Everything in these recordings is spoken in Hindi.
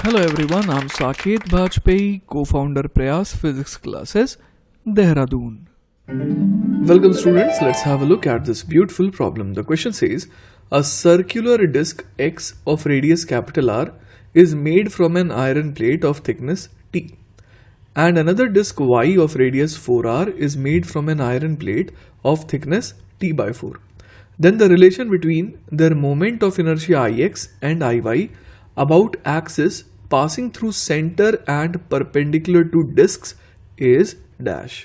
Hello everyone, I'm Saket Bajpayee, co-founder Prayas Physics Classes, Dehradun. Welcome students, let's have a look at this beautiful problem. The question says, a circular disc X of radius capital R is made from an iron plate of thickness T. And another disc Y of radius 4R is made from an iron plate of thickness T by 4. Then the relation between their moment of inertia Ix and Iy about axis passing through center and perpendicular to discs is dash.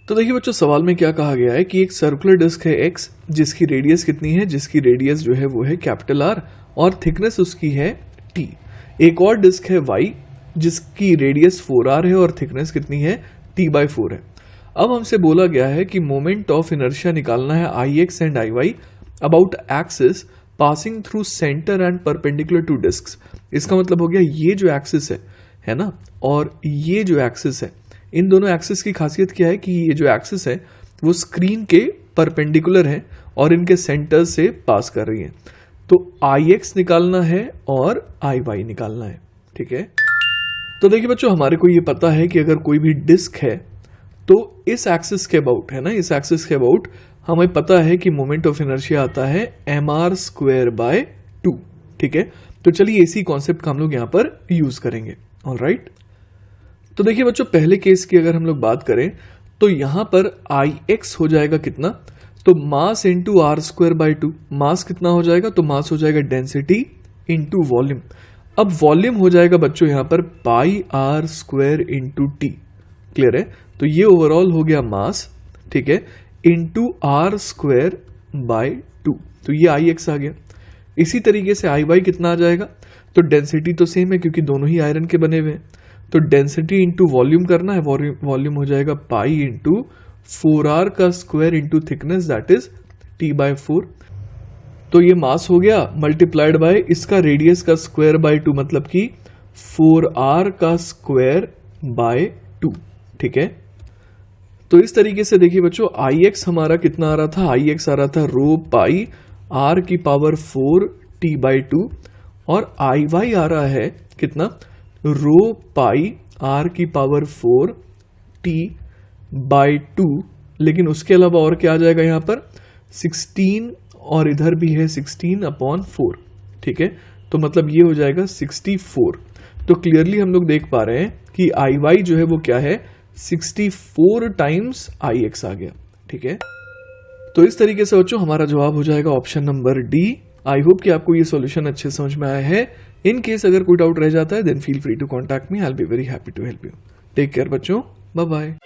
तो देखिए बच्चों, सवाल में क्या कहा गया है कि एक सर्कुलर डिस्क है X जिसकी रेडियस कितनी है, जिसकी रेडियस जो है वो है कैपिटल R और थिकनेस उसकी है T. एक और डिस्क है Y जिसकी रेडियस 4R है और थिकनेस कितनी है, T by 4 है. अब हमसे बोला गया है कि मोमेंट ऑफ इनर्शिया निकालना है Ix and Iy about axis passing through centre and perpendicular to discs. इसका मतलब हो गया ये जो एक्सिस है ना, और ये जो एक्सिस है, इन दोनों एक्सिस की खासियत क्या है कि ये जो एक्सिस है वो स्क्रीन के परपेंडिकुलर है और इनके सेंटर से पास कर रही है. तो Ix निकालना है और Iy निकालना है. ठीक है, तो देखिए बच्चों, हमारे को ये पता है कि अगर कोई भी डिस्क है तो इस एक्सिस के अबाउट है ना, इस एक्सिस के अबाउट हमें पता है कि मोमेंट ऑफ इनर्शिया आता है mr² by 2. ठीक है, तो चलिए इसी कॉन्सेप्ट का हम लोग यहाँ पर यूज करेंगे. ऑलराइट, तो देखिए बच्चों, पहले केस की अगर हम लोग बात करें तो यहां पर Ix हो जाएगा कितना, तो मास इंटू r² by 2. मास कितना हो जाएगा, तो मास हो जाएगा डेंसिटी इंटू वॉल्यूम. अब वॉल्यूम हो जाएगा बच्चों यहां पर पाई r² इंटू टी. क्लियर है, तो ये ओवरऑल हो गया मास, ठीक है, इंटू r² by 2. तो ये Ix आ गया. इसी तरीके से Iy कितना आ जाएगा, तो डेंसिटी तो सेम है क्योंकि दोनों ही आयरन के बने हुए हैं, तो डेंसिटी इंटू वॉल्यूम करना है. वॉल्यूम हो जाएगा पाई इंटू 4r का square into thickness that is T by 4. तो ये मास हो गया मल्टीप्लाइड बाय इसका रेडियस का स्क्वायर बाय 2, मतलब कि 4r का स्क्वायर बाय 2. ठीक है, तो इस तरीके से देखिए बच्चों, Ix हमारा कितना आ रहा था, Ix आ रहा था रो पाई r की पावर 4 T by 2 और Iy आ रहा है कितना, रो पाई r की पावर 4 T by 2. लेकिन उसके अलावा और क्या आ जाएगा यहाँ पर, 16 और इधर भी है 16/4. ठीक है, तो मतलब ये हो जाएगा 64. तो क्लियरली हम लोग देख पा रहे हैं कि Iy जो है वो क्या है, 64 टाइम्स Ix आ गया. ठीक है, तो इस तरीके से बच्चों हमारा जवाब हो जाएगा option number D. I hope कि आपको ये सॉल्यूशन अच्छे समझ में आया है. इन केस अगर कोई डाउट रह जाता है then feel free to contact me. I will be very happy to help you. Take care बच्चों, बाय बाय.